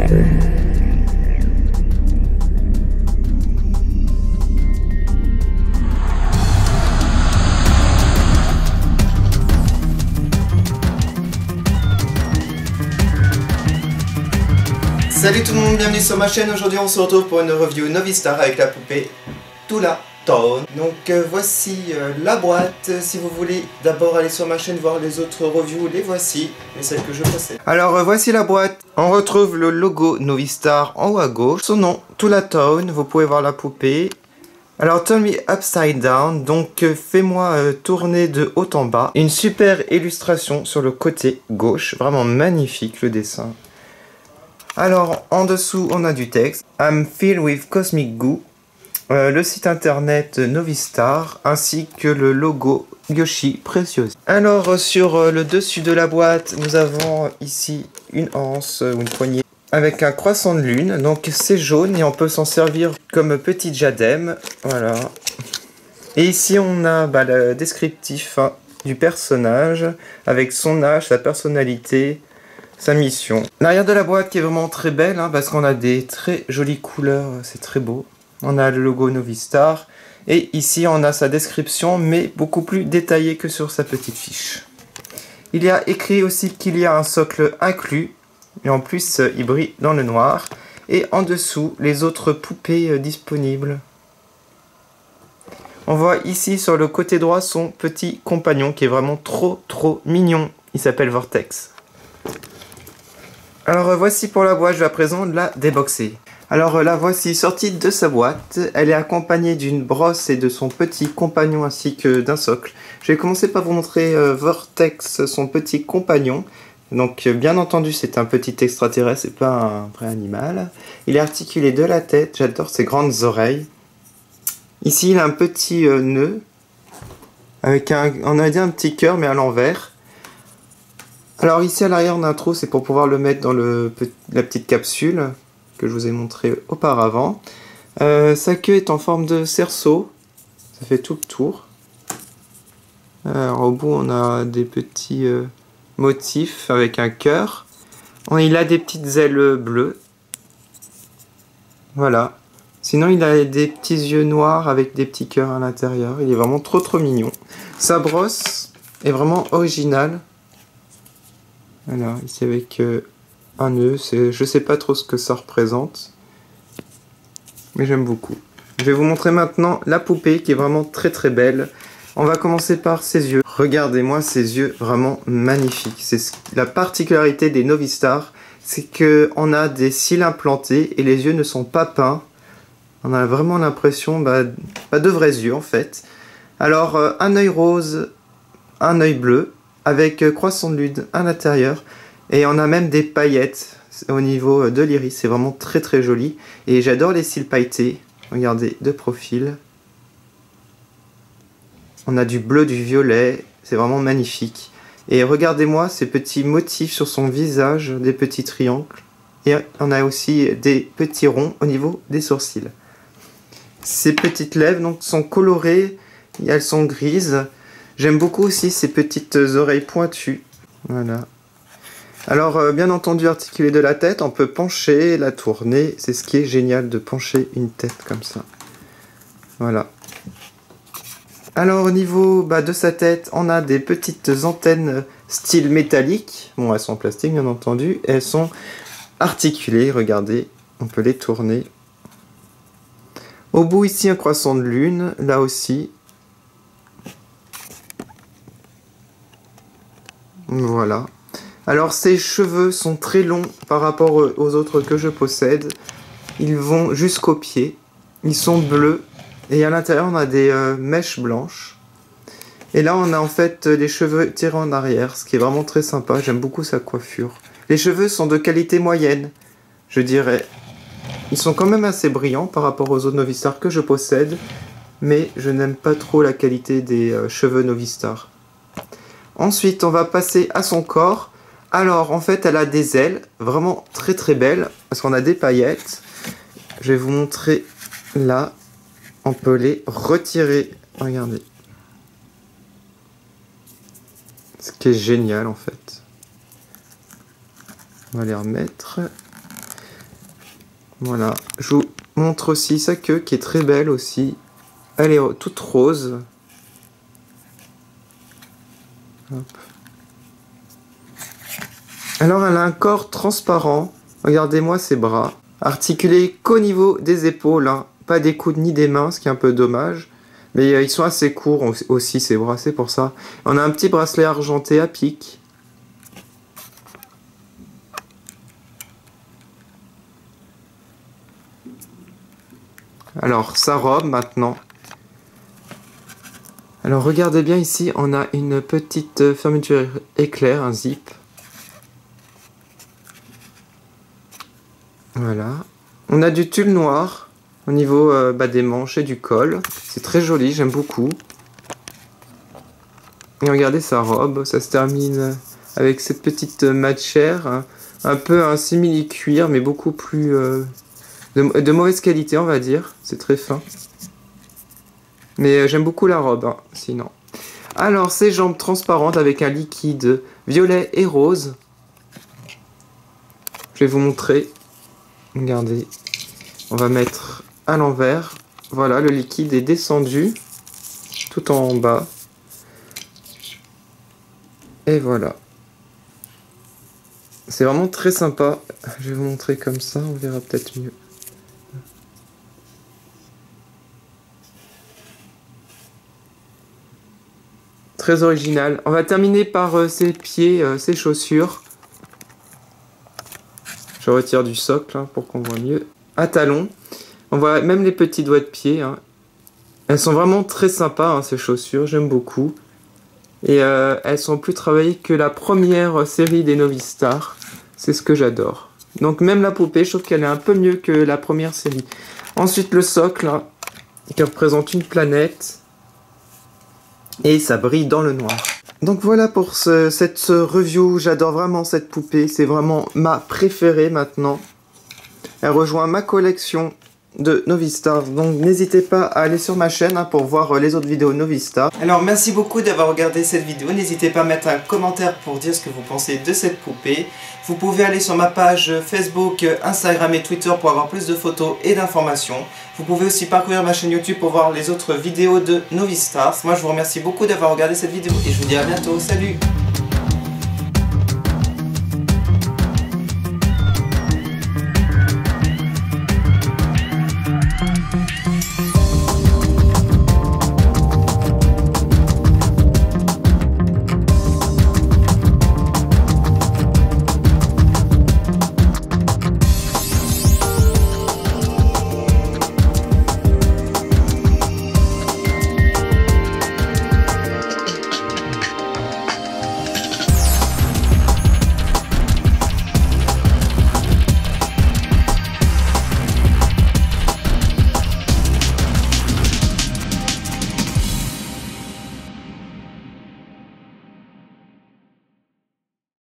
Salut tout le monde, bienvenue sur ma chaîne. Aujourd'hui on se retrouve pour une review Novistar avec la poupée Tula Town. Donc voici la boîte. Si vous voulez d'abord aller sur ma chaîne voir les autres reviews, les voici, et celles que je possède. Alors voici la boîte. On retrouve le logo Novistar en haut à gauche. Son nom, Tula Town. Vous pouvez voir la poupée. Alors Turn Me Upside Down, donc fais-moi tourner de haut en bas. Une super illustration sur le côté gauche, vraiment magnifique le dessin. Alors en dessous on a du texte, I'm filled with cosmic goo, le site internet Novistar, ainsi que le logo Yoshi Precious. Alors sur le dessus de la boîte, nous avons ici une anse ou une poignée avec un croissant de lune, donc c'est jaune et on peut s'en servir comme petit diadème, voilà. Et ici on a le descriptif du personnage avec son âge, sa personnalité, sa mission. L'arrière de la boîte qui est vraiment très belle parce qu'on a des très jolies couleurs, c'est très beau. On a le logo Novistar et ici on a sa description mais beaucoup plus détaillée que sur sa petite fiche. Il y a écrit aussi qu'il y a un socle inclus et en plus il brille dans le noir et en dessous les autres poupées disponibles. On voit ici sur le côté droit son petit compagnon qui est vraiment trop mignon. Il s'appelle Vortex. Alors voici pour la boîte, je vais à présent la déboxer. Alors la voici sortie de sa boîte, elle est accompagnée d'une brosse et de son petit compagnon ainsi que d'un socle. Je vais commencer par vous montrer Vortex, son petit compagnon. Donc bien entendu c'est un petit extraterrestre, c'est pas un vrai animal. Il est articulé de la tête, j'adore ses grandes oreilles. Ici il a un petit nœud, avec on a dit un petit cœur mais à l'envers. Alors ici à l'arrière on a un trou, c'est pour pouvoir le mettre dans la petite capsule que je vous ai montré auparavant. Sa queue est en forme de cerceau, ça fait tout le tour. Alors au bout on a des petits motifs avec un cœur. Il a des petites ailes bleues. Voilà. Sinon il a des petits yeux noirs avec des petits cœurs à l'intérieur. Il est vraiment trop mignon. Sa brosse est vraiment originale. Voilà, ici avec un nœud, je sais pas trop ce que ça représente, mais j'aime beaucoup. Je vais vous montrer maintenant la poupée qui est vraiment très belle. On va commencer par ses yeux. Regardez-moi ces yeux vraiment magnifiques. C'est la particularité des Novistar, c'est qu'on a des cils implantés et les yeux ne sont pas peints. On a vraiment l'impression de vrais yeux en fait. Alors un œil rose, un œil bleu, avec croissant de lune à l'intérieur. Et on a même des paillettes au niveau de l'iris. C'est vraiment très joli. Et j'adore les cils pailletés. Regardez, de profil. On a du bleu, du violet. C'est vraiment magnifique. Et regardez-moi ces petits motifs sur son visage, des petits triangles. Et on a aussi des petits ronds au niveau des sourcils. Ces petites lèvres donc, sont colorées. Elles sont grises. J'aime beaucoup aussi ces petites oreilles pointues. Voilà. Alors, bien entendu, articulé de la tête, on peut pencher, la tourner. C'est ce qui est génial de pencher une tête comme ça. Voilà. Alors, au niveau de sa tête, on a des petites antennes style métallique. Bon, elles sont en plastique, bien entendu. Elles sont articulées, regardez. On peut les tourner. Au bout, ici, un croissant de lune. Là aussi. Voilà. Alors ses cheveux sont très longs par rapport aux autres que je possède. Ils vont jusqu'aux pieds. Ils sont bleus. Et à l'intérieur on a des mèches blanches. Et là on a en fait les cheveux tirés en arrière. Ce qui est vraiment très sympa. J'aime beaucoup sa coiffure. Les cheveux sont de qualité moyenne. Je dirais. Ils sont quand même assez brillants par rapport aux autres Novistar que je possède. Mais je n'aime pas trop la qualité des cheveux Novistar. Ensuite, on va passer à son corps. Alors, en fait, elle a des ailes vraiment très belles, parce qu'on a des paillettes. Je vais vous montrer là. On peut les retirer. Regardez. Ce qui est génial, en fait. On va les remettre. Voilà, je vous montre aussi sa queue qui est très belle aussi. Elle est toute rose. Hop. Alors elle a un corps transparent. Regardez-moi ses bras. Articulés qu'au niveau des épaules, hein. Pas des coudes ni des mains, ce qui est un peu dommage. Mais ils sont assez courts aussi ces bras, c'est pour ça. On a un petit bracelet argenté à pic. Alors sa robe maintenant. Alors regardez bien ici, on a une petite fermeture éclair, un zip. Voilà. On a du tulle noir au niveau des manches et du col. C'est très joli, j'aime beaucoup. Et regardez sa robe, ça se termine avec cette petite matière, hein, un peu un simili-cuir, mais beaucoup plus de mauvaise qualité, on va dire. C'est très fin. Mais j'aime beaucoup la robe, hein, sinon. Alors, ses jambes transparentes avec un liquide violet et rose. Je vais vous montrer. Regardez. On va mettre à l'envers. Voilà, le liquide est descendu tout en bas. Et voilà. C'est vraiment très sympa. Je vais vous montrer comme ça, on verra peut-être mieux. Très original. On va terminer par ses pieds, ses chaussures. Je retire du socle hein, pour qu'on voit mieux. À talons. On voit même les petits doigts de pied. Hein. Elles sont vraiment très sympas, hein, ces chaussures. J'aime beaucoup. Et elles sont plus travaillées que la première série des Novistar. C'est ce que j'adore. Donc même la poupée, je trouve qu'elle est un peu mieux que la première série. Ensuite le socle, hein, qui représente une planète. Et ça brille dans le noir. Donc voilà pour cette review. J'adore vraiment cette poupée. C'est vraiment ma préférée maintenant. Elle rejoint ma collection de Novistar. Donc n'hésitez pas à aller sur ma chaîne hein, pour voir les autres vidéos Novistar. Alors merci beaucoup d'avoir regardé cette vidéo. N'hésitez pas à mettre un commentaire pour dire ce que vous pensez de cette poupée. Vous pouvez aller sur ma page Facebook, Instagram et Twitter pour avoir plus de photos et d'informations. Vous pouvez aussi parcourir ma chaîne YouTube pour voir les autres vidéos de Novistar. Moi je vous remercie beaucoup d'avoir regardé cette vidéo et je vous dis à bientôt. Salut!